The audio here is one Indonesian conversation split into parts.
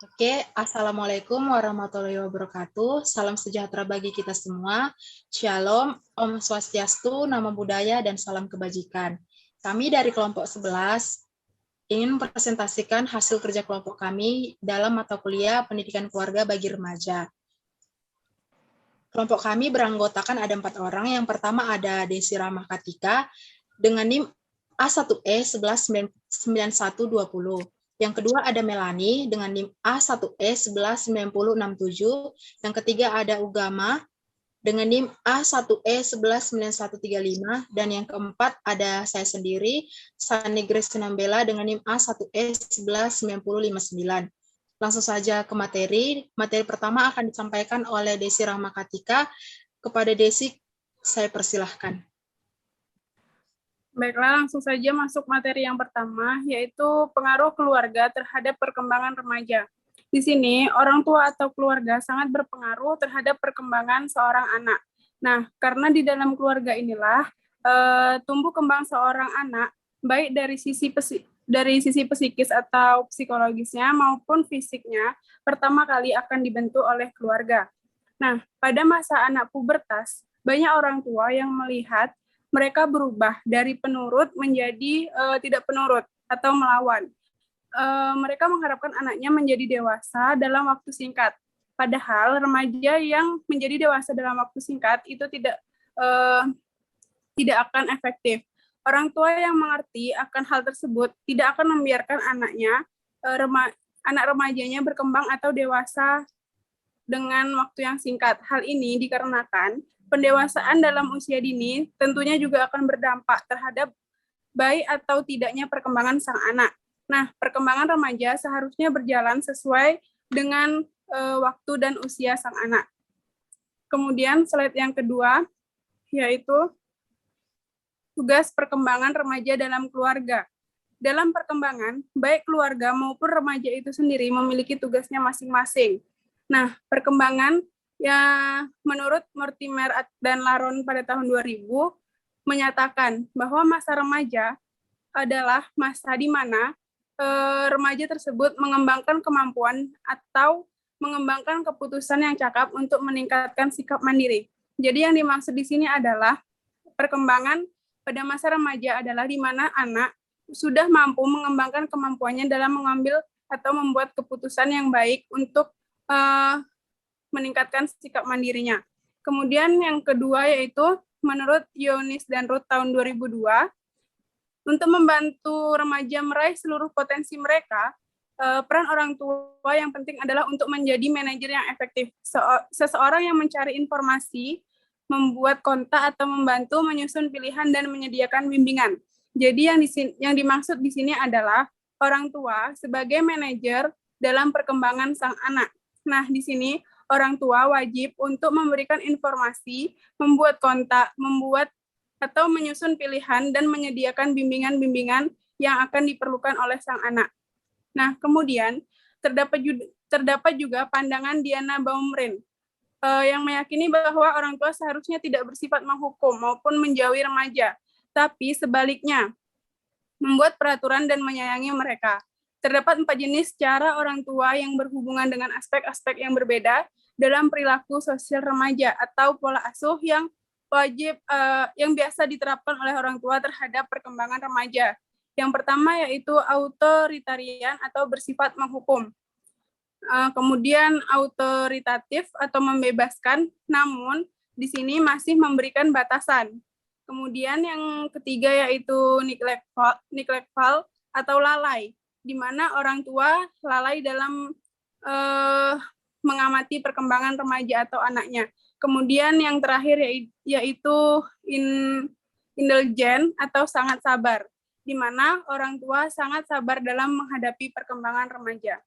Oke, Assalamualaikum warahmatullahi wabarakatuh. Salam sejahtera bagi kita semua. Shalom, Om Swastiastu, Namo Buddhaya, dan salam kebajikan. Kami dari kelompok 11 ingin mempresentasikan hasil kerja kelompok kami dalam mata kuliah Pendidikan Keluarga bagi Remaja. Kelompok kami beranggotakan ada 4 orang. Yang pertama ada Desi Rahma Katika dengan NIM A1E 119120. Yang kedua ada Melani dengan NIM A1E 119067. Yang ketiga ada Ugama dengan NIM A1E 119135. Dan yang keempat ada saya sendiri, Sani Grace Sinambela dengan NIM A1E 119059. Langsung saja ke materi. Materi pertama akan disampaikan oleh Desi Rahma Katika. Kepada Desi, saya persilahkan. Baiklah, langsung saja masuk materi yang pertama, yaitu pengaruh keluarga terhadap perkembangan remaja. Di sini, orang tua atau keluarga sangat berpengaruh terhadap perkembangan seorang anak. Nah, karena di dalam keluarga inilah tumbuh kembang seorang anak, baik dari sisi psikis atau psikologisnya maupun fisiknya, pertama kali akan dibentuk oleh keluarga. Nah, pada masa anak pubertas, banyak orang tua yang melihat mereka berubah dari penurut menjadi tidak penurut atau melawan. Mereka mengharapkan anaknya menjadi dewasa dalam waktu singkat. Padahal remaja yang menjadi dewasa dalam waktu singkat itu tidak akan efektif. Orang tua yang mengerti akan hal tersebut tidak akan membiarkan anaknya, anak remajanya berkembang atau dewasa dengan waktu yang singkat. Hal ini dikarenakan pendewasaan dalam usia dini tentunya juga akan berdampak terhadap baik atau tidaknya perkembangan sang anak. Nah, perkembangan remaja seharusnya berjalan sesuai dengan waktu dan usia sang anak. Kemudian slide yang kedua, yaitu tugas perkembangan remaja dalam keluarga. Dalam perkembangan, baik keluarga maupun remaja itu sendiri memiliki tugasnya masing-masing. Nah, perkembangan yang menurut Mortimer dan Laron pada tahun 2000 menyatakan bahwa masa remaja adalah masa di mana remaja tersebut mengembangkan kemampuan atau mengembangkan keputusan yang cakap untuk meningkatkan sikap mandiri. Jadi yang dimaksud di sini adalah perkembangan pada masa remaja adalah di mana anak sudah mampu mengembangkan kemampuannya dalam mengambil atau membuat keputusan yang baik untuk meningkatkan sikap mandirinya. Kemudian yang kedua yaitu menurut Yonis dan Ruth tahun 2002, untuk membantu remaja meraih seluruh potensi mereka, peran orang tua yang penting adalah untuk menjadi manajer yang efektif. Seseorang yang mencari informasi, membuat kontak atau membantu menyusun pilihan dan menyediakan bimbingan. Jadi yang dimaksud di sini adalah orang tua sebagai manajer dalam perkembangan sang anak. Nah, di sini orang tua wajib untuk memberikan informasi, membuat kontak, membuat atau menyusun pilihan dan menyediakan bimbingan-bimbingan yang akan diperlukan oleh sang anak. Nah, kemudian terdapat juga pandangan Diana Baumrind yang meyakini bahwa orang tua seharusnya tidak bersifat menghukum maupun menjauhi remaja, tapi sebaliknya membuat peraturan dan menyayangi mereka. Terdapat 4 jenis cara orang tua yang berhubungan dengan aspek-aspek yang berbeda dalam perilaku sosial remaja atau pola asuh yang wajib yang biasa diterapkan oleh orang tua terhadap perkembangan remaja. Yang pertama yaitu authoritarian atau bersifat menghukum. Kemudian autoritatif atau membebaskan, namun di sini masih memberikan batasan. Kemudian yang ketiga yaitu neglectful atau lalai, di mana orang tua lalai dalam mengamati perkembangan remaja atau anaknya. Kemudian yang terakhir yaitu indulgent atau sangat sabar, di mana orang tua sangat sabar dalam menghadapi perkembangan remaja.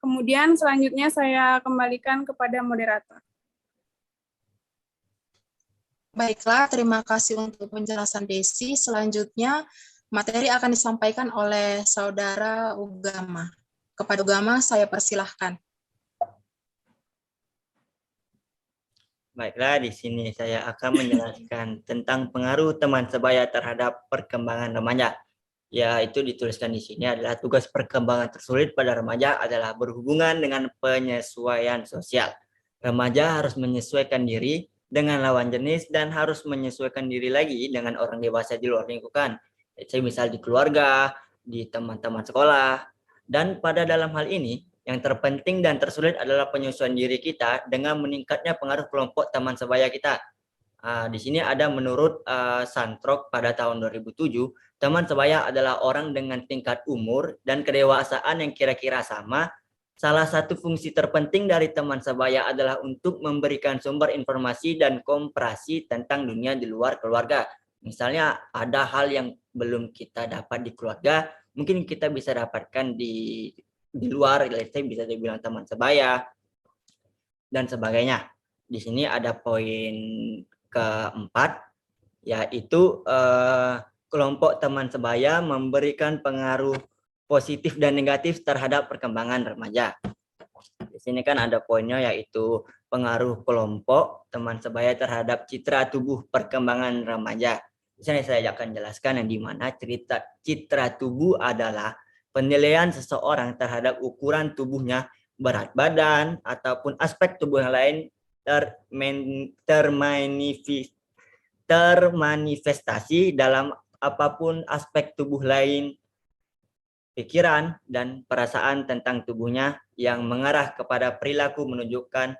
Kemudian selanjutnya saya kembalikan kepada moderator. Baiklah, terima kasih untuk penjelasan Desi. Selanjutnya, materi akan disampaikan oleh Saudara Ugama. Kepada Ugama, saya persilahkan. Baiklah, di sini saya akan menjelaskan tentang pengaruh teman sebaya terhadap perkembangan remaja. Ya, itu dituliskan di sini adalah tugas perkembangan tersulit pada remaja adalah berhubungan dengan penyesuaian sosial. Remaja harus menyesuaikan diri dengan lawan jenis dan harus menyesuaikan diri lagi dengan orang dewasa di luar lingkungan. Saya misal di keluarga, di teman-teman sekolah. Dan pada dalam hal ini, yang terpenting dan tersulit adalah penyesuaian diri kita dengan meningkatnya pengaruh kelompok teman sebaya kita. Di sini ada menurut Santrok pada tahun 2007, teman sebaya adalah orang dengan tingkat umur dan kedewasaan yang kira-kira sama. Salah satu fungsi terpenting dari teman sebaya adalah untuk memberikan sumber informasi dan komparasi tentang dunia di luar keluarga. Misalnya ada hal yang belum kita dapat di keluarga, mungkin kita bisa dapatkan di luar, bisa dibilang teman sebaya dan sebagainya. Di sini ada poin keempat, yaitu kelompok teman sebaya memberikan pengaruh positif dan negatif terhadap perkembangan remaja. Di sini kan ada poinnya, yaitu pengaruh kelompok teman sebaya terhadap citra tubuh perkembangan remaja. Di sini saya akan jelaskan yang dimana citra tubuh adalah penilaian seseorang terhadap ukuran tubuhnya, berat badan, ataupun aspek tubuh yang lain termanifestasi dalam apapun aspek tubuh lain, pikiran, dan perasaan tentang tubuhnya yang mengarah kepada perilaku menunjukkan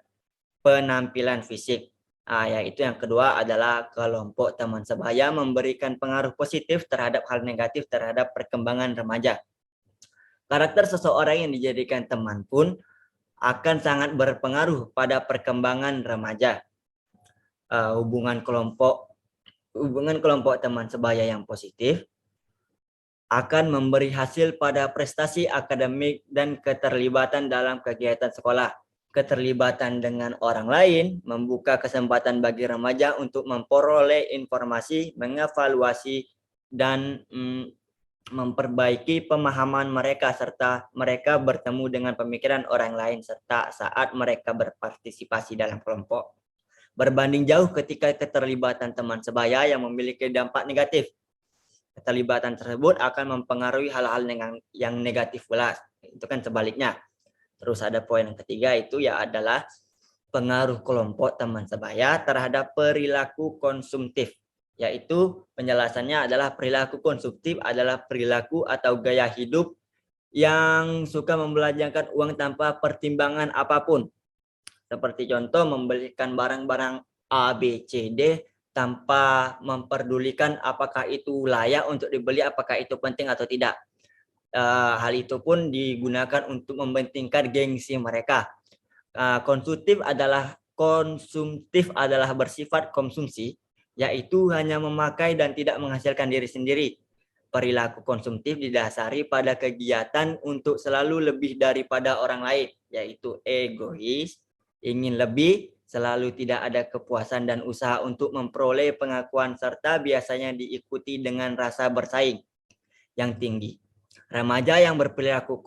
penampilan fisik. Yaitu yang kedua adalah kelompok teman sebaya memberikan pengaruh positif terhadap hal negatif terhadap perkembangan remaja. Karakter seseorang yang dijadikan teman pun akan sangat berpengaruh pada perkembangan remaja. Hubungan kelompok teman sebaya yang positif akan memberi hasil pada prestasi akademik dan keterlibatan dalam kegiatan sekolah. Keterlibatan dengan orang lain membuka kesempatan bagi remaja untuk memperoleh informasi, mengevaluasi, dan memperbaiki pemahaman mereka, serta mereka bertemu dengan pemikiran orang lain, serta saat mereka berpartisipasi dalam kelompok. Berbanding jauh ketika keterlibatan teman sebaya yang memiliki dampak negatif. Keterlibatan tersebut akan mempengaruhi hal-hal yang negatif pula. Itu kan sebaliknya. Terus ada poin yang ketiga, itu adalah pengaruh kelompok teman sebaya terhadap perilaku konsumtif. Yaitu penjelasannya adalah perilaku konsumtif adalah perilaku atau gaya hidup yang suka membelanjakan uang tanpa pertimbangan apapun. Seperti contoh membelikan barang-barang A, B, C, D tanpa memperdulikan apakah itu layak untuk dibeli, apakah itu penting atau tidak. Hal itu pun digunakan untuk mementingkan gengsi mereka. Konsumtif adalah bersifat konsumsi, yaitu hanya memakai dan tidak menghasilkan diri sendiri. Perilaku konsumtif didasari pada kegiatan untuk selalu lebih daripada orang lain, yaitu egois, ingin lebih, selalu tidak ada kepuasan dan usaha untuk memperoleh pengakuan, serta biasanya diikuti dengan rasa bersaing yang tinggi. Remaja yang berperilaku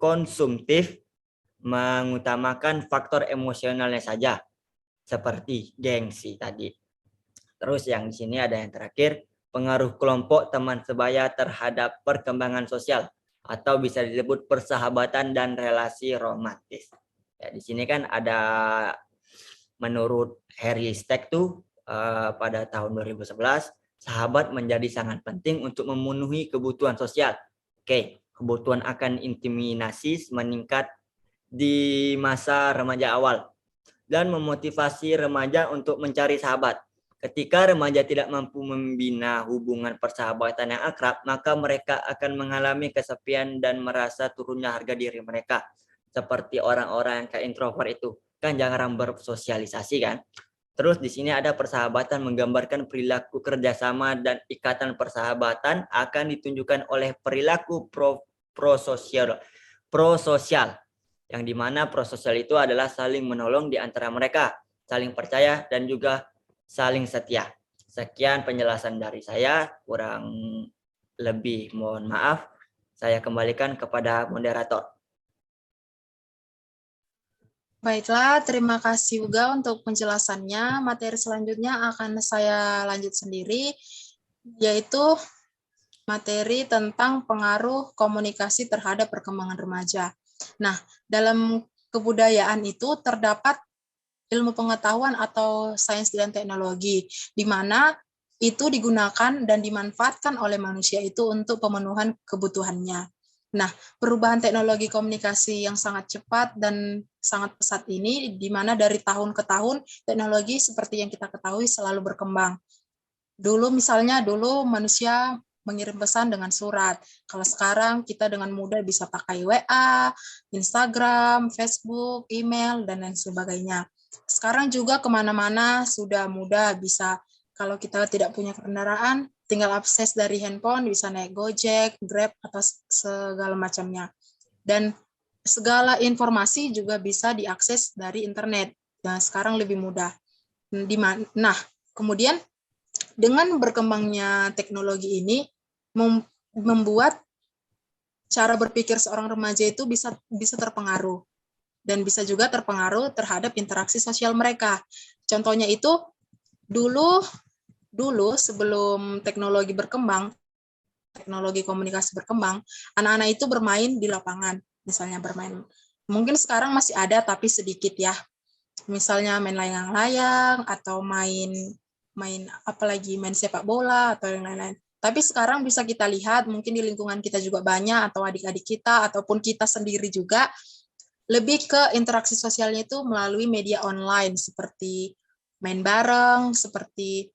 konsumtif mengutamakan faktor emosionalnya saja, seperti gengsi tadi. Terus yang di sini ada yang terakhir, pengaruh kelompok teman sebaya terhadap perkembangan sosial, atau bisa disebut persahabatan dan relasi romantis. Ya, di sini kan ada menurut Harry Stack pada tahun 2011, sahabat menjadi sangat penting untuk memenuhi kebutuhan sosial. Kebutuhan akan intimidasi meningkat di masa remaja awal dan memotivasi remaja untuk mencari sahabat. Ketika remaja tidak mampu membina hubungan persahabatan yang akrab, maka mereka akan mengalami kesepian dan merasa turunnya harga diri mereka. Seperti orang-orang yang kayak introvert itu, kan jarang bersosialisasi kan. Terus di sini ada persahabatan menggambarkan perilaku kerjasama dan ikatan persahabatan akan ditunjukkan oleh perilaku prososial, yang dimana prososial itu adalah saling menolong di antara mereka, saling percaya dan juga saling setia. Sekian penjelasan dari saya, kurang lebih mohon maaf. Saya kembalikan kepada moderator. Baiklah, terima kasih juga untuk penjelasannya. Materi selanjutnya akan saya lanjut sendiri, yaitu materi tentang pengaruh komunikasi terhadap perkembangan remaja. Nah, dalam kebudayaan itu terdapat ilmu pengetahuan atau sains dan teknologi, di mana itu digunakan dan dimanfaatkan oleh manusia itu untuk pemenuhan kebutuhannya. Nah, perubahan teknologi komunikasi yang sangat cepat dan sangat pesat ini, di mana dari tahun ke tahun teknologi seperti yang kita ketahui selalu berkembang. Dulu manusia mengirim pesan dengan surat. Kalau sekarang kita dengan mudah bisa pakai WA, Instagram, Facebook, email, dan lain sebagainya. Sekarang juga kemana-mana sudah mudah bisa, kalau kita tidak punya kendaraan, tinggal akses dari handphone, bisa naik Gojek, Grab, atau segala macamnya. Dan segala informasi juga bisa diakses dari internet. Nah, sekarang lebih mudah. Nah, kemudian dengan berkembangnya teknologi ini membuat cara berpikir seorang remaja itu bisa terpengaruh dan bisa juga terpengaruh terhadap interaksi sosial mereka. Contohnya itu dulu sebelum teknologi berkembang, teknologi komunikasi berkembang, anak-anak itu bermain di lapangan, misalnya bermain. Mungkin sekarang masih ada tapi sedikit ya. Misalnya main layang-layang atau main sepak bola atau yang lain-lain. Tapi sekarang bisa kita lihat mungkin di lingkungan kita juga banyak atau adik-adik kita ataupun kita sendiri juga lebih ke interaksi sosialnya itu melalui media online seperti main bareng, seperti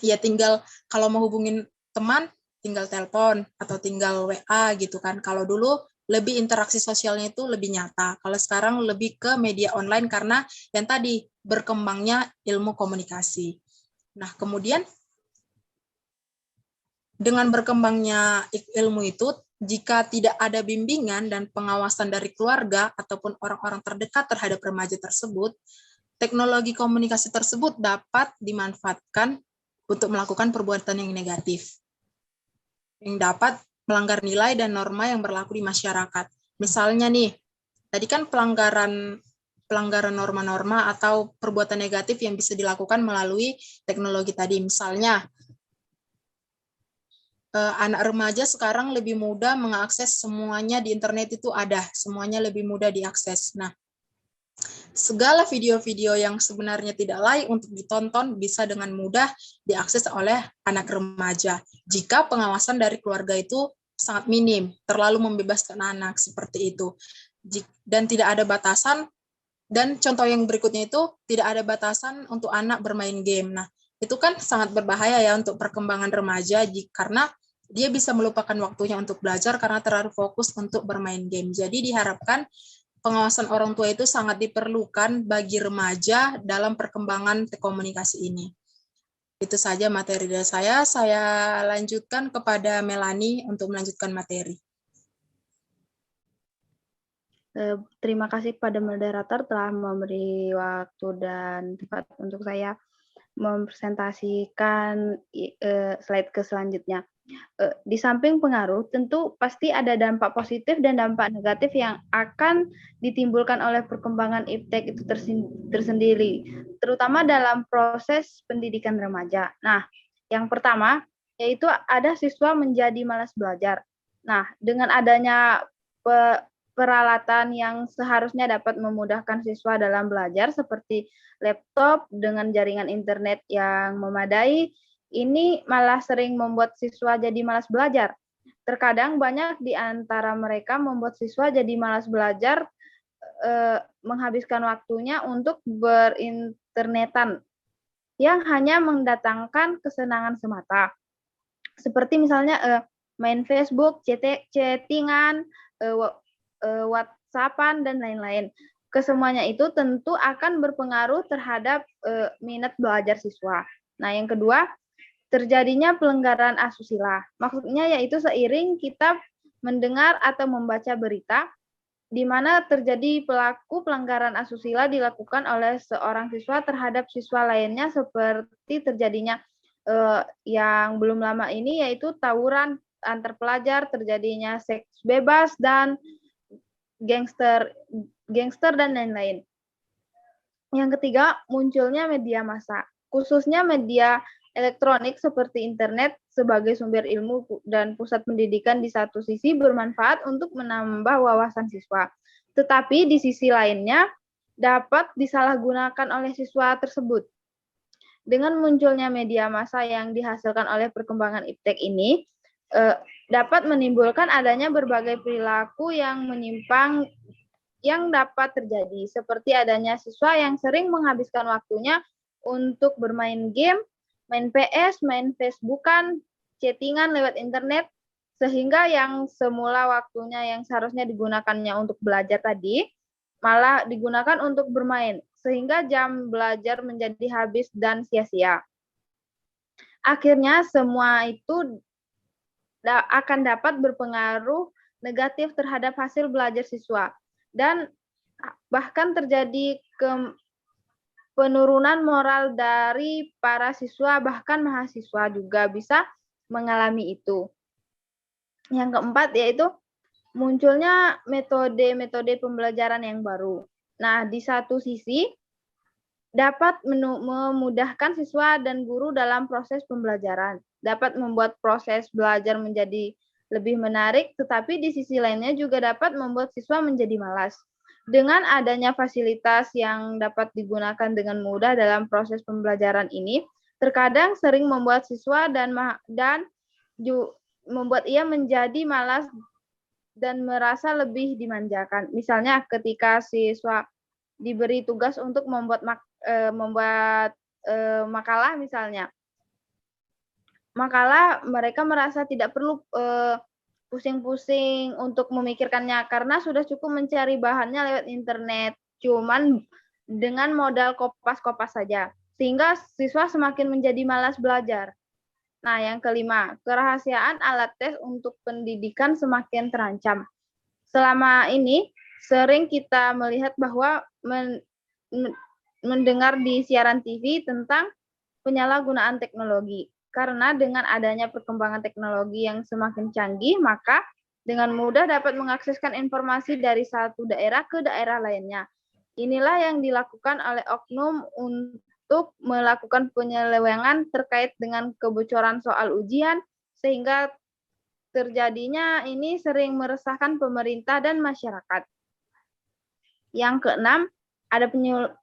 ya tinggal kalau mau hubungin teman tinggal telepon atau tinggal WA gitu kan. Kalau dulu lebih interaksi sosialnya itu lebih nyata. Kalau sekarang lebih ke media online karena yang tadi berkembangnya ilmu komunikasi. Nah, kemudian dengan berkembangnya ilmu itu, jika tidak ada bimbingan dan pengawasan dari keluarga ataupun orang-orang terdekat terhadap remaja tersebut, teknologi komunikasi tersebut dapat dimanfaatkan untuk melakukan perbuatan yang negatif, yang dapat melanggar nilai dan norma yang berlaku di masyarakat. Misalnya nih, tadi kan pelanggaran norma-norma atau perbuatan negatif yang bisa dilakukan melalui teknologi tadi. Misalnya, anak remaja sekarang lebih mudah mengakses semuanya di internet itu ada, semuanya lebih mudah diakses. Nah, segala video-video yang sebenarnya tidak layak untuk ditonton bisa dengan mudah diakses oleh anak remaja. Jika pengawasan dari keluarga itu sangat minim, terlalu membebaskan anak seperti itu. Dan tidak ada batasan, dan contoh yang berikutnya itu tidak ada batasan untuk anak bermain game. Nah, itu kan sangat berbahaya ya untuk perkembangan remaja karena dia bisa melupakan waktunya untuk belajar karena terlalu fokus untuk bermain game. Jadi diharapkan pengawasan orang tua itu sangat diperlukan bagi remaja dalam perkembangan komunikasi ini. Itu saja materi dari saya. Saya lanjutkan kepada Melanie untuk melanjutkan materi. Terima kasih kepada moderator telah memberi waktu dan tempat untuk saya mempresentasikan slide ke selanjutnya. Di samping pengaruh, tentu pasti ada dampak positif dan dampak negatif yang akan ditimbulkan oleh perkembangan iptek itu tersendiri, terutama dalam proses pendidikan remaja. Nah, yang pertama, yaitu ada siswa menjadi malas belajar. Nah, dengan adanya peralatan yang seharusnya dapat memudahkan siswa dalam belajar seperti laptop dengan jaringan internet yang memadai, ini malah sering membuat siswa jadi malas belajar. Terkadang banyak di antara mereka membuat siswa jadi malas belajar, menghabiskan waktunya untuk berinternetan yang hanya mendatangkan kesenangan semata. Seperti misalnya main Facebook, chattingan, WhatsApp-an, dan lain-lain. Kesemuanya itu tentu akan berpengaruh terhadap minat belajar siswa. Nah, yang kedua, terjadinya pelanggaran asusila. Maksudnya yaitu seiring kita mendengar atau membaca berita di mana terjadi pelaku pelanggaran asusila dilakukan oleh seorang siswa terhadap siswa lainnya, seperti terjadinya yang belum lama ini yaitu tawuran antar pelajar, terjadinya seks bebas dan gangster dan lain-lain. Yang ketiga, munculnya media massa, khususnya media elektronik seperti internet sebagai sumber ilmu dan pusat pendidikan di satu sisi bermanfaat untuk menambah wawasan siswa. Tetapi di sisi lainnya dapat disalahgunakan oleh siswa tersebut. Dengan munculnya media massa yang dihasilkan oleh perkembangan iptek ini, dapat menimbulkan adanya berbagai perilaku yang menyimpang yang dapat terjadi, seperti adanya siswa yang sering menghabiskan waktunya untuk bermain game, main PS, main Facebookan, chattingan lewat internet, sehingga yang semula waktunya yang seharusnya digunakannya untuk belajar tadi, malah digunakan untuk bermain, sehingga jam belajar menjadi habis dan sia-sia. Akhirnya semua itu akan dapat berpengaruh negatif terhadap hasil belajar siswa, dan bahkan terjadi penurunan moral dari para siswa, bahkan mahasiswa juga bisa mengalami itu. Yang keempat yaitu munculnya metode-metode pembelajaran yang baru. Nah, di satu sisi dapat memudahkan siswa dan guru dalam proses pembelajaran, dapat membuat proses belajar menjadi lebih menarik, tetapi di sisi lainnya juga dapat membuat siswa menjadi malas. Dengan adanya fasilitas yang dapat digunakan dengan mudah dalam proses pembelajaran ini, terkadang sering membuat siswa dan membuat ia menjadi malas dan merasa lebih dimanjakan. Misalnya ketika siswa diberi tugas untuk membuat makalah misalnya. Makalah mereka merasa tidak perlu pusing-pusing untuk memikirkannya karena sudah cukup mencari bahannya lewat internet, cuman dengan modal kopas-kopas saja, sehingga siswa semakin menjadi malas belajar. Nah, yang kelima, kerahasiaan alat tes untuk pendidikan semakin terancam. Selama ini sering kita melihat bahwa mendengar di siaran TV tentang penyalahgunaan teknologi. Karena dengan adanya perkembangan teknologi yang semakin canggih, maka dengan mudah dapat mengakseskan informasi dari satu daerah ke daerah lainnya. Inilah yang dilakukan oleh oknum untuk melakukan penyelewengan terkait dengan kebocoran soal ujian, sehingga terjadinya ini sering meresahkan pemerintah dan masyarakat. Yang keenam, ada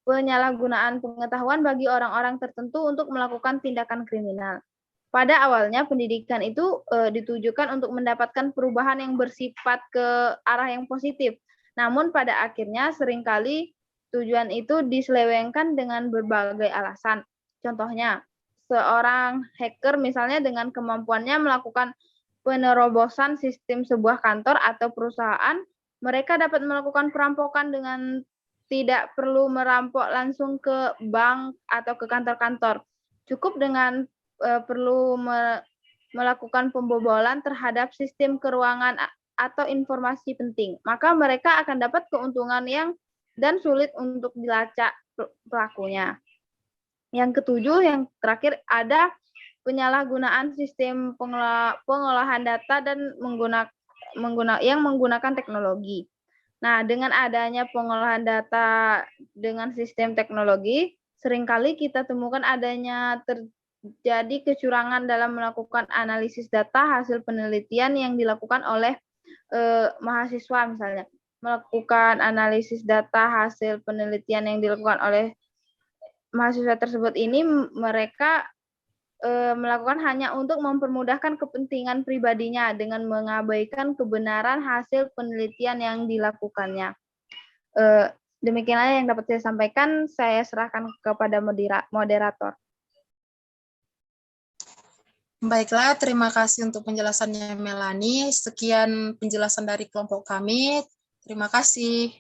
penyalahgunaan pengetahuan bagi orang-orang tertentu untuk melakukan tindakan kriminal. Pada awalnya pendidikan itu ditujukan untuk mendapatkan perubahan yang bersifat ke arah yang positif. Namun pada akhirnya seringkali tujuan itu diselewengkan dengan berbagai alasan. Contohnya, seorang hacker misalnya dengan kemampuannya melakukan penerobosan sistem sebuah kantor atau perusahaan, mereka dapat melakukan perampokan dengan tidak perlu merampok langsung ke bank atau ke kantor-kantor. Cukup dengan perlu melakukan pembobolan terhadap sistem keuangan atau informasi penting. Maka mereka akan dapat keuntungan dan sulit untuk dilacak pelakunya. Yang ketujuh, yang terakhir, ada penyalahgunaan sistem pengolahan data dan menggunakan teknologi. Nah, dengan adanya pengolahan data dengan sistem teknologi, seringkali kita temukan adanya terjadi kecurangan dalam melakukan analisis data hasil penelitian yang dilakukan oleh mahasiswa misalnya. Melakukan analisis data hasil penelitian yang dilakukan oleh mahasiswa tersebut ini mereka melakukan hanya untuk mempermudahkan kepentingan pribadinya dengan mengabaikan kebenaran hasil penelitian yang dilakukannya. Demikianlah yang dapat saya sampaikan. Saya serahkan kepada moderator. Baiklah, terima kasih untuk penjelasannya Melani. Sekian penjelasan dari kelompok kami. Terima kasih.